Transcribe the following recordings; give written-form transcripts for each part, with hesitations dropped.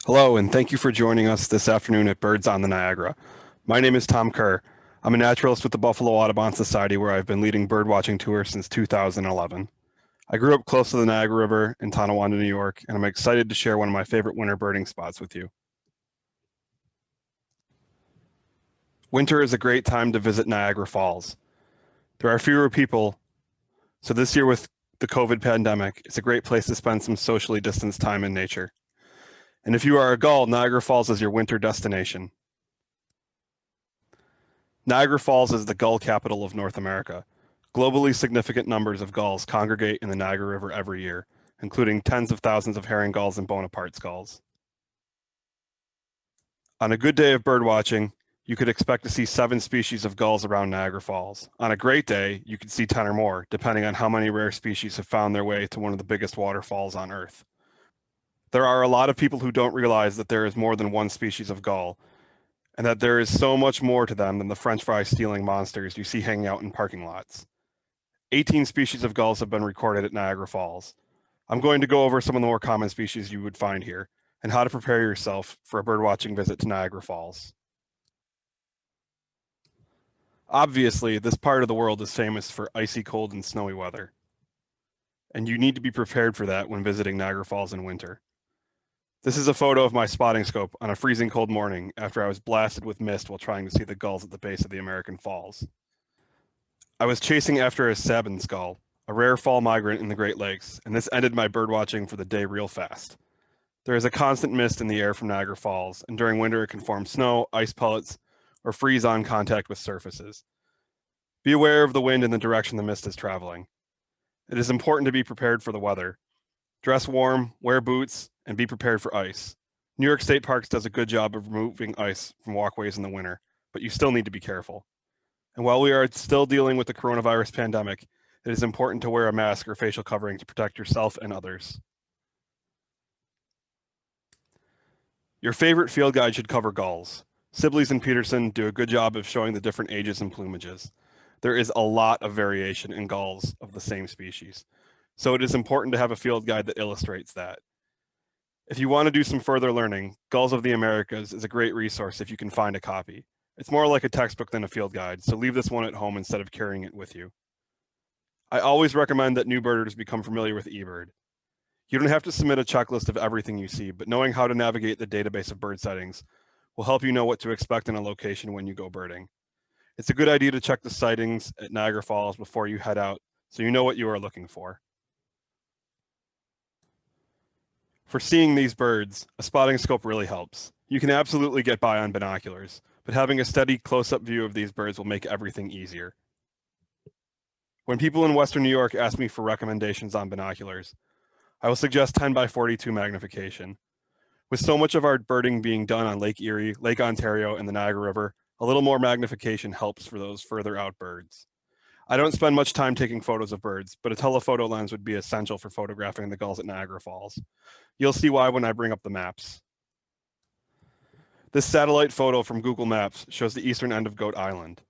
Hello, and thank you for joining us this afternoon at Birds on the Niagara. My name is Tom Kerr. I'm a naturalist with the Buffalo Audubon Society, where I've been leading birdwatching tours since 2011. I grew up close to the Niagara River in Tonawanda, New York, and I'm excited to share one of my favorite winter birding spots with you. Winter is a great time to visit Niagara Falls. There are fewer people, so this year with the COVID pandemic, it's a great place to spend some socially distanced time in nature. And if you are a gull, Niagara Falls is your winter destination. Niagara Falls is the gull capital of North America. Globally significant numbers of gulls congregate in the Niagara River every year, including tens of thousands of herring gulls and Bonaparte's gulls. On a good day of birdwatching, you could expect to see 7 species of gulls around Niagara Falls. On a great day, you could see 10 or more, depending on how many rare species have found their way to one of the biggest waterfalls on Earth. There are a lot of people who don't realize that there is more than one species of gull, and that there is so much more to them than the French fry stealing monsters you see hanging out in parking lots. 18 species of gulls have been recorded at Niagara Falls. I'm going to go over some of the more common species you would find here and how to prepare yourself for a birdwatching visit to Niagara Falls. Obviously, this part of the world is famous for icy cold and snowy weather, and you need to be prepared for that when visiting Niagara Falls in winter. This is a photo of my spotting scope on a freezing cold morning after I was blasted with mist while trying to see the gulls at the base of the American Falls. I was chasing after a Sabin's gull, a rare fall migrant in the Great Lakes, and this ended my birdwatching for the day real fast. There is a constant mist in the air from Niagara Falls, and during winter it can form snow, ice pellets, or freeze on contact with surfaces. Be aware of the wind and the direction the mist is traveling. It is important to be prepared for the weather. Dress warm, wear boots, and be prepared for ice. New York State Parks does a good job of removing ice from walkways in the winter, but you still need to be careful. And while we are still dealing with the coronavirus pandemic, it is important to wear a mask or facial covering to protect yourself and others. Your favorite field guide should cover gulls. Sibley's and Peterson do a good job of showing the different ages and plumages. There is a lot of variation in gulls of the same species, so it is important to have a field guide that illustrates that. If you want to do some further learning, Gulls of the Americas is a great resource if you can find a copy. It's more like a textbook than a field guide, so leave this one at home instead of carrying it with you. I always recommend that new birders become familiar with eBird. You don't have to submit a checklist of everything you see, but knowing how to navigate the database of bird sightings will help you know what to expect in a location when you go birding. It's a good idea to check the sightings at Niagara Falls before you head out so you know what you are looking for. For seeing these birds, a spotting scope really helps. You can absolutely get by on binoculars, but having a steady close-up view of these birds will make everything easier. When people in Western New York ask me for recommendations on binoculars, I will suggest 10 by 42 magnification. With so much of our birding being done on Lake Erie, Lake Ontario, and the Niagara River, a little more magnification helps for those further out birds. I don't spend much time taking photos of birds, but a telephoto lens would be essential for photographing the gulls at Niagara Falls. You'll see why when I bring up the maps. This satellite photo from Google Maps shows the eastern end of Goat Island.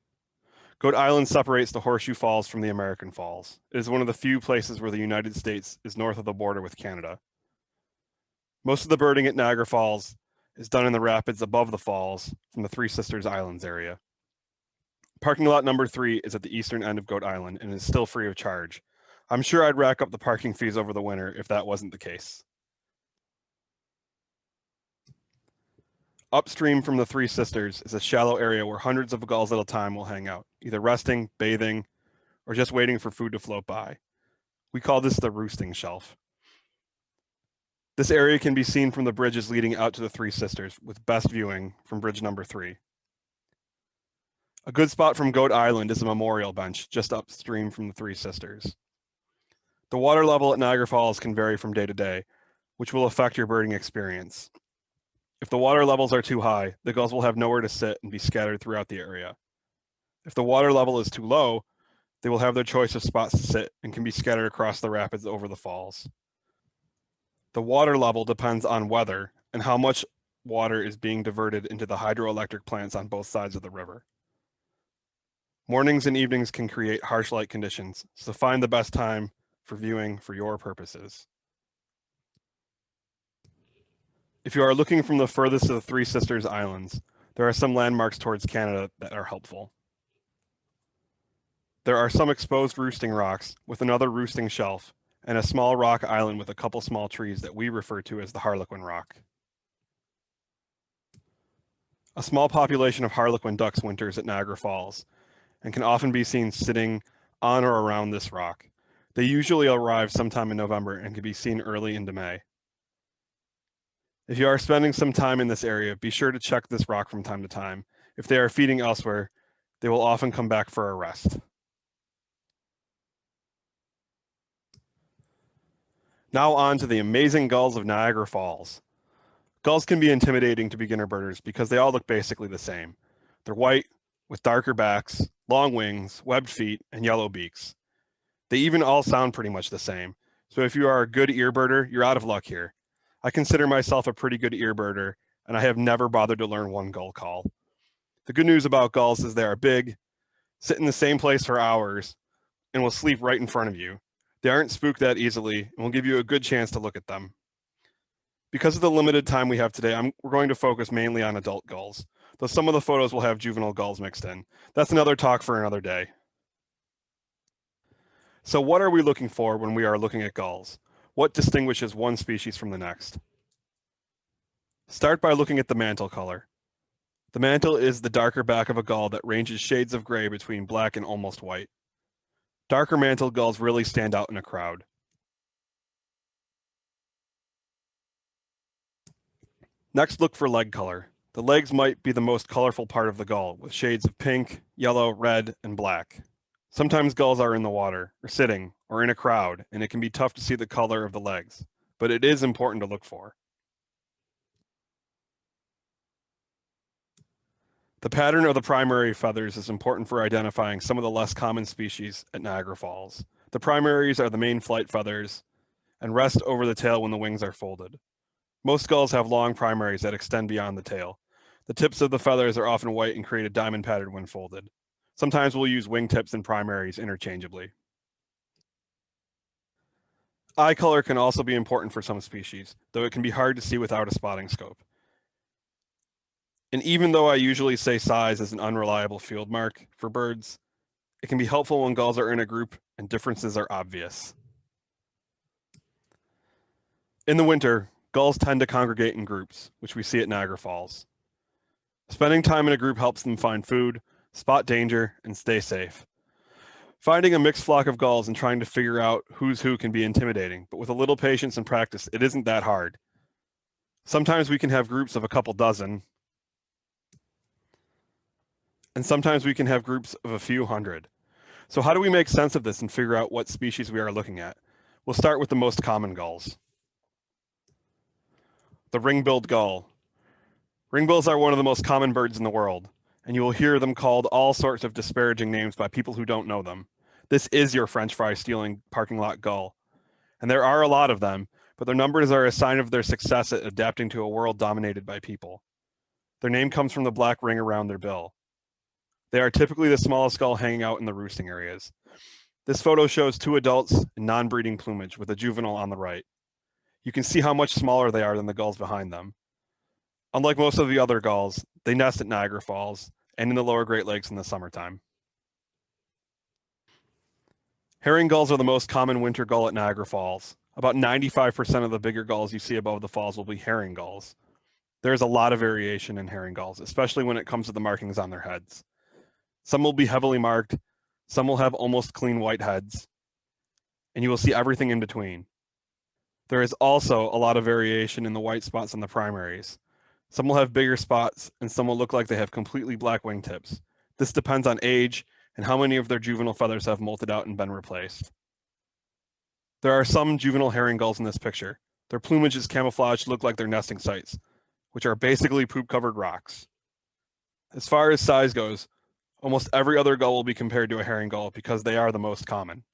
Goat Island separates the Horseshoe Falls from the American Falls. It is one of the few places where the United States is north of the border with Canada. Most of the birding at Niagara Falls is done in the rapids above the falls from the Three Sisters Islands area. Parking lot number 3 is at the eastern end of Goat Island and is still free of charge. I'm sure I'd rack up the parking fees over the winter if that wasn't the case. Upstream from the Three Sisters is a shallow area where hundreds of gulls at a time will hang out, either resting, bathing, or just waiting for food to float by. We call this the roosting shelf. This area can be seen from the bridges leading out to the Three Sisters, with best viewing from bridge number 3. A good spot from Goat Island is a memorial bench just upstream from the Three Sisters. The water level at Niagara Falls can vary from day to day, which will affect your birding experience. If the water levels are too high, the gulls will have nowhere to sit and be scattered throughout the area. If the water level is too low, they will have their choice of spots to sit and can be scattered across the rapids over the falls. The water level depends on weather and how much water is being diverted into the hydroelectric plants on both sides of the river. Mornings and evenings can create harsh light conditions, so find the best time for viewing for your purposes. If you are looking from the furthest of the Three Sisters Islands, there are some landmarks towards Canada that are helpful. There are some exposed roosting rocks with another roosting shelf and a small rock island with a couple small trees that we refer to as the Harlequin Rock. A small population of harlequin ducks winters at Niagara Falls and can often be seen sitting on or around this rock. They usually arrive sometime in November and can be seen early into May. If you are spending some time in this area, be sure to check this rock from time to time. If they are feeding elsewhere, they will often come back for a rest. Now on to the amazing gulls of Niagara Falls. Gulls can be intimidating to beginner birders because they all look basically the same. They're white, with darker backs, long wings, webbed feet, and yellow beaks. They even all sound pretty much the same. So if you are a good ear birder, you're out of luck here. I consider myself a pretty good ear birder, and I have never bothered to learn one gull call. The good news about gulls is they are big, sit in the same place for hours, and will sleep right in front of you. They aren't spooked that easily and will give you a good chance to look at them. Because of the limited time we have today, we're going to focus mainly on adult gulls, though some of the photos will have juvenile gulls mixed in. That's another talk for another day. So what are we looking for when we are looking at gulls? What distinguishes one species from the next? Start by looking at the mantle color. The mantle is the darker back of a gull that ranges shades of gray between black and almost white. Darker mantled gulls really stand out in a crowd. Next, look for leg color. The legs might be the most colorful part of the gull, with shades of pink, yellow, red, and black. Sometimes gulls are in the water, or sitting, or in a crowd, and it can be tough to see the color of the legs, but it is important to look for. The pattern of the primary feathers is important for identifying some of the less common species at Niagara Falls. The primaries are the main flight feathers and rest over the tail when the wings are folded. Most gulls have long primaries that extend beyond the tail. The tips of the feathers are often white and create a diamond pattern when folded. Sometimes we'll use wingtips and primaries interchangeably. Eye color can also be important for some species, though it can be hard to see without a spotting scope. And even though I usually say size is an unreliable field mark for birds, it can be helpful when gulls are in a group and differences are obvious. In the winter, gulls tend to congregate in groups, which we see at Niagara Falls. Spending time in a group helps them find food, spot danger, and stay safe. Finding a mixed flock of gulls and trying to figure out who's who can be intimidating, but with a little patience and practice, it isn't that hard. Sometimes we can have groups of a couple dozen, and sometimes we can have groups of a few hundred. So how do we make sense of this and figure out what species we are looking at? We'll start with the most common gulls. The ring-billed gull. Ringbills are one of the most common birds in the world, and you will hear them called all sorts of disparaging names by people who don't know them. This is your French fry stealing parking lot gull. And there are a lot of them, but their numbers are a sign of their success at adapting to a world dominated by people. Their name comes from the black ring around their bill. They are typically the smallest gull hanging out in the roosting areas. This photo shows two adults in non-breeding plumage with a juvenile on the right. You can see how much smaller they are than the gulls behind them. Unlike most of the other gulls, they nest at Niagara Falls and in the lower Great Lakes in the summertime. Herring gulls are the most common winter gull at Niagara Falls. About 95% of the bigger gulls you see above the falls will be herring gulls. There is a lot of variation in herring gulls, especially when it comes to the markings on their heads. Some will be heavily marked, some will have almost clean white heads, and you will see everything in between. There is also a lot of variation in the white spots on the primaries. Some will have bigger spots, and some will look like they have completely black wingtips. This depends on age and how many of their juvenile feathers have molted out and been replaced. There are some juvenile herring gulls in this picture. Their plumage is camouflaged to look like their nesting sites, which are basically poop-covered rocks. As far as size goes, almost every other gull will be compared to a herring gull because they are the most common.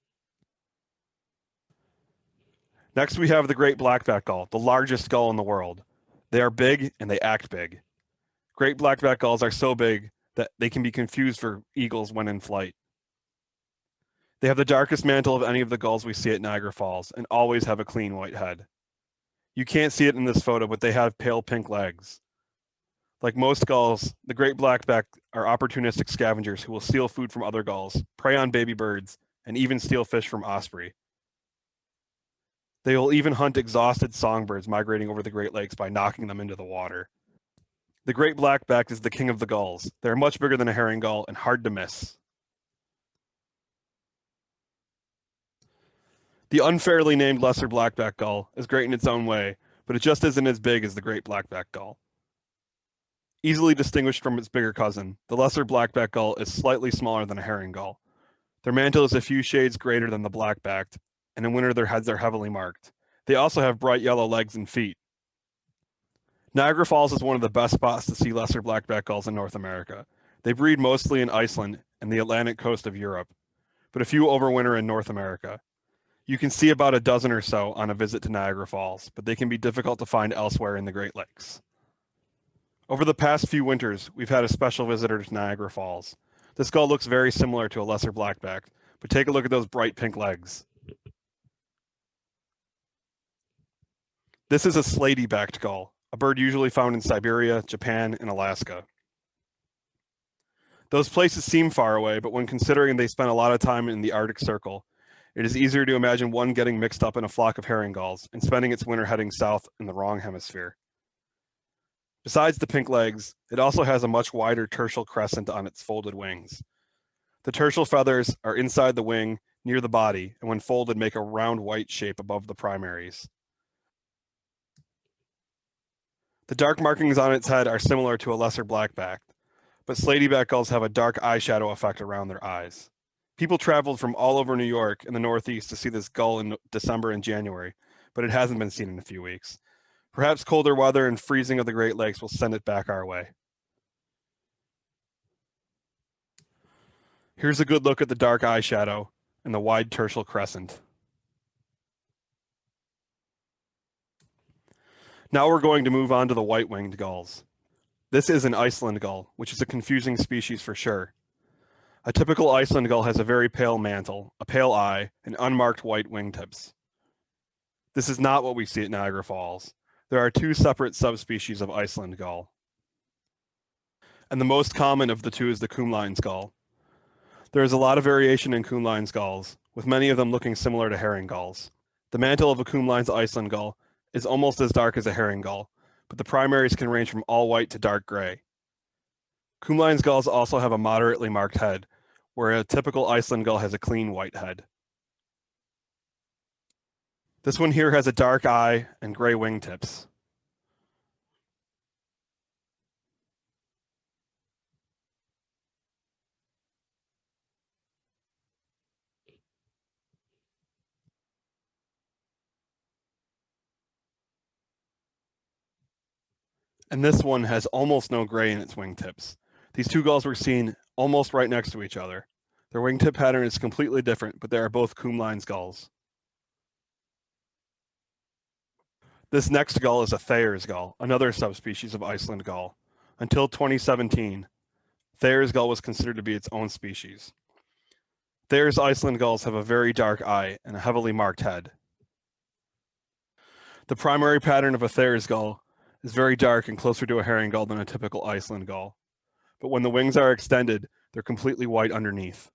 Next, we have the great blackback gull, the largest gull in the world. They are big and they act big. Great blackback gulls are so big that they can be confused for eagles when in flight. They have the darkest mantle of any of the gulls we see at Niagara Falls and always have a clean white head. You can't see it in this photo, but they have pale pink legs. Like most gulls, the great blackback are opportunistic scavengers who will steal food from other gulls, prey on baby birds, and even steal fish from osprey. They will even hunt exhausted songbirds migrating over the Great Lakes by knocking them into the water. The great blackback is the king of the gulls. They are much bigger than a herring gull and hard to miss. The unfairly named lesser blackback gull is great in its own way, but it just isn't as big as the great blackback gull. Easily distinguished from its bigger cousin, the lesser blackback gull is slightly smaller than a herring gull. Their mantle is a few shades greater than the blackbacked, and in winter their heads are heavily marked. They also have bright yellow legs and feet. Niagara Falls is one of the best spots to see lesser blackback gulls in North America. They breed mostly in Iceland and the Atlantic coast of Europe, but a few overwinter in North America. You can see about a dozen or so on a visit to Niagara Falls, but they can be difficult to find elsewhere in the Great Lakes. Over the past few winters, we've had a special visitor to Niagara Falls. This gull looks very similar to a lesser blackback, but take a look at those bright pink legs. This is a slaty-backed gull, a bird usually found in Siberia, Japan, and Alaska. Those places seem far away, but when considering they spend a lot of time in the Arctic Circle, it is easier to imagine one getting mixed up in a flock of herring gulls and spending its winter heading south in the wrong hemisphere. Besides the pink legs, it also has a much wider tertial crescent on its folded wings. The tertial feathers are inside the wing near the body, and when folded make a round white shape above the primaries. The dark markings on its head are similar to a lesser blackback, but slaty-backed gulls have a dark eyeshadow effect around their eyes. People traveled from all over New York and the Northeast to see this gull in December and January, but it hasn't been seen in a few weeks. Perhaps colder weather and freezing of the Great Lakes will send it back our way. Here's a good look at the dark eyeshadow and the wide tertial crescent. Now we're going to move on to the white-winged gulls. This is an Iceland gull, which is a confusing species for sure. A typical Iceland gull has a very pale mantle, a pale eye, and unmarked white wingtips. This is not what we see at Niagara Falls. There are two separate subspecies of Iceland gull. And the most common of the two is the Kumlines gull. There is a lot of variation in Kumlines gulls, with many of them looking similar to herring gulls. The mantle of a Kumlines Iceland gull is almost as dark as a herring gull, but the primaries can range from all white to dark gray. Kumlines gulls also have a moderately marked head, where a typical Iceland gull has a clean white head. This one here has a dark eye and gray wingtips. And this one has almost no gray in its wingtips. These two gulls were seen almost right next to each other. Their wingtip pattern is completely different, but they are both Kumlines gulls. This next gull is a Thayer's gull, another subspecies of Iceland gull. Until 2017, Thayer's gull was considered to be its own species. Thayer's Iceland gulls have a very dark eye and a heavily marked head. The primary pattern of a Thayer's gull is very dark and closer to a herring gull than a typical Iceland gull. But when the wings are extended, they're completely white underneath.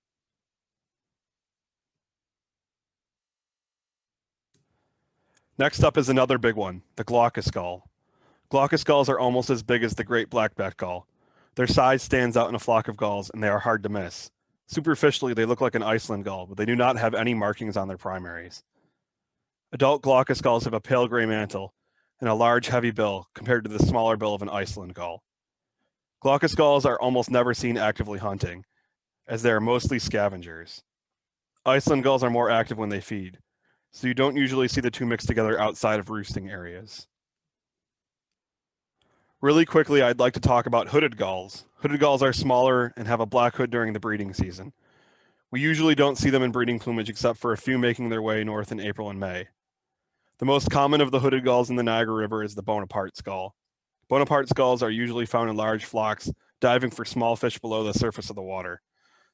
Next up is another big one, the glaucous gull. Glaucous gulls are almost as big as the great blackback gull. Their size stands out in a flock of gulls, and they are hard to miss. Superficially, they look like an Iceland gull, but they do not have any markings on their primaries. Adult glaucous gulls have a pale gray mantle and a large, heavy bill compared to the smaller bill of an Iceland gull. Glaucous gulls are almost never seen actively hunting, as they are mostly scavengers. Iceland gulls are more active when they feed, so you don't usually see the two mixed together outside of roosting areas. Really quickly, I'd like to talk about hooded gulls. Hooded gulls are smaller and have a black hood during the breeding season. We usually don't see them in breeding plumage except for a few making their way north in April and May. The most common of the hooded gulls in the Niagara River is the Bonaparte's gull. Bonaparte's gulls are usually found in large flocks, diving for small fish below the surface of the water.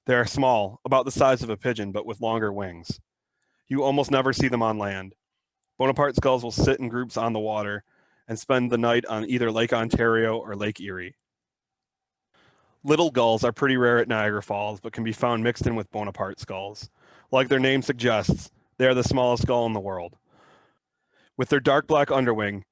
They are small, about the size of a pigeon, but with longer wings. You almost never see them on land. Bonaparte's gulls will sit in groups on the water and spend the night on either Lake Ontario or Lake Erie. Little gulls are pretty rare at Niagara Falls, but can be found mixed in with Bonaparte's gulls. Like their name suggests, they are the smallest gull in the world. With their dark black underwing,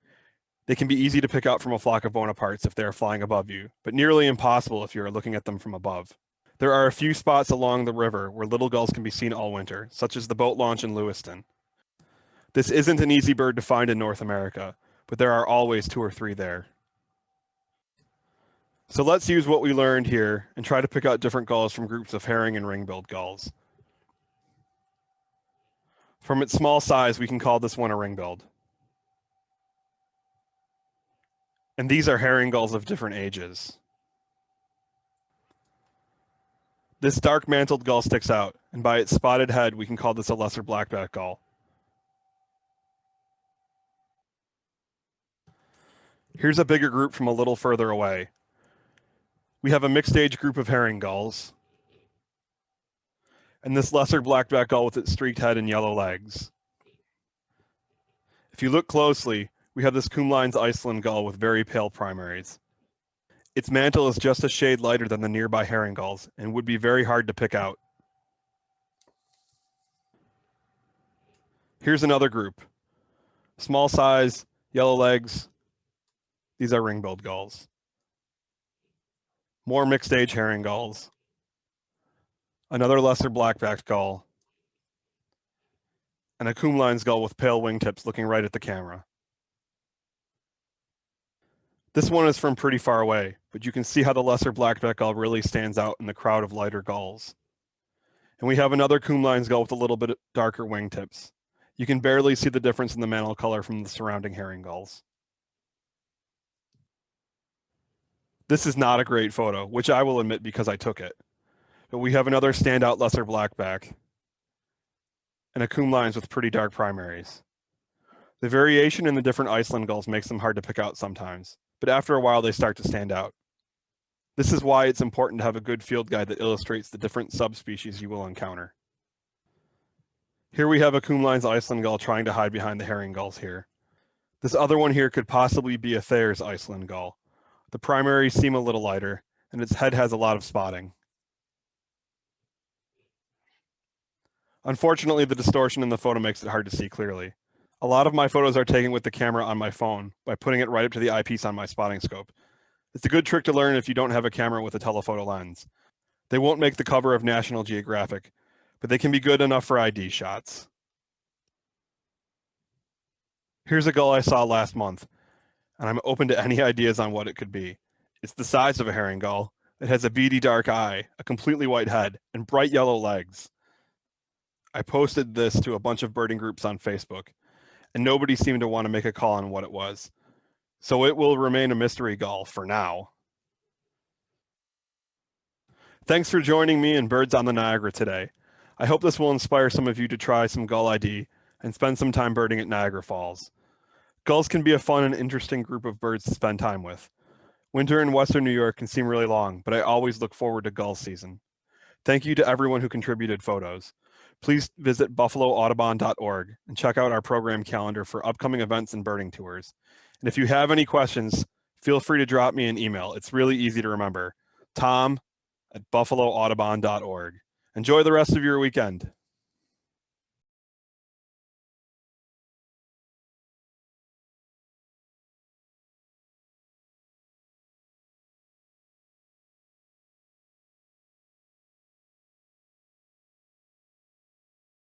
they can be easy to pick out from a flock of Bonapartes if they are flying above you, but nearly impossible if you are looking at them from above. There are a few spots along the river where little gulls can be seen all winter, such as the boat launch in Lewiston. This isn't an easy bird to find in North America, but there are always 2 or 3 there. So let's use what we learned here and try to pick out different gulls from groups of herring and ring-billed gulls. From its small size, we can call this one a ring-billed. And these are herring gulls of different ages. This dark mantled gull sticks out, and by its spotted head, we can call this a lesser blackback gull. Here's a bigger group from a little further away. We have a mixed age group of herring gulls, and this lesser blackback gull with its streaked head and yellow legs. If you look closely, we have this Kumlein's Iceland gull with very pale primaries. Its mantle is just a shade lighter than the nearby herring gulls and would be very hard to pick out. Here's another group. Small size, yellow legs. These are ring-billed gulls. More mixed age herring gulls. Another lesser blackback gull. And a Kumlein's gull with pale wingtips looking right at the camera. This one is from pretty far away, but you can see how the lesser blackback gull really stands out in the crowd of lighter gulls. And we have another Kumlein's gull with a little bit darker wingtips. You can barely see the difference in the mantle color from the surrounding herring gulls. This is not a great photo, which I will admit because I took it. But we have another standout lesser blackback and a Kumlein's with pretty dark primaries. The variation in the different Iceland gulls makes them hard to pick out sometimes, but after a while they start to stand out. This is why it's important to have a good field guide that illustrates the different subspecies you will encounter. Here we have a Kumlein's Iceland gull trying to hide behind the herring gulls here. This other one here could possibly be a Thayer's Iceland gull. The primaries seem a little lighter, and its head has a lot of spotting. Unfortunately, the distortion in the photo makes it hard to see clearly. A lot of my photos are taken with the camera on my phone by putting it right up to the eyepiece on my spotting scope. It's a good trick to learn if you don't have a camera with a telephoto lens. They won't make the cover of National Geographic, but they can be good enough for ID shots. Here's a gull I saw last month, and I'm open to any ideas on what it could be. It's the size of a herring gull. It has a beady dark eye, a completely white head, and bright yellow legs. I posted this to a bunch of birding groups on Facebook, and nobody seemed to want to make a call on what it was. So it will remain a mystery gull for now. Thanks for joining me in Birds on the Niagara today. I hope this will inspire some of you to try some gull ID and spend some time birding at Niagara Falls. Gulls can be a fun and interesting group of birds to spend time with. Winter in Western New York can seem really long, but I always look forward to gull season. Thank you to everyone who contributed photos. Please visit buffaloaudubon.org and check out our program calendar for upcoming events and birding tours. And if you have any questions, feel free to drop me an email. It's really easy to remember. Tom@buffaloaudubon.org. Enjoy the rest of your weekend.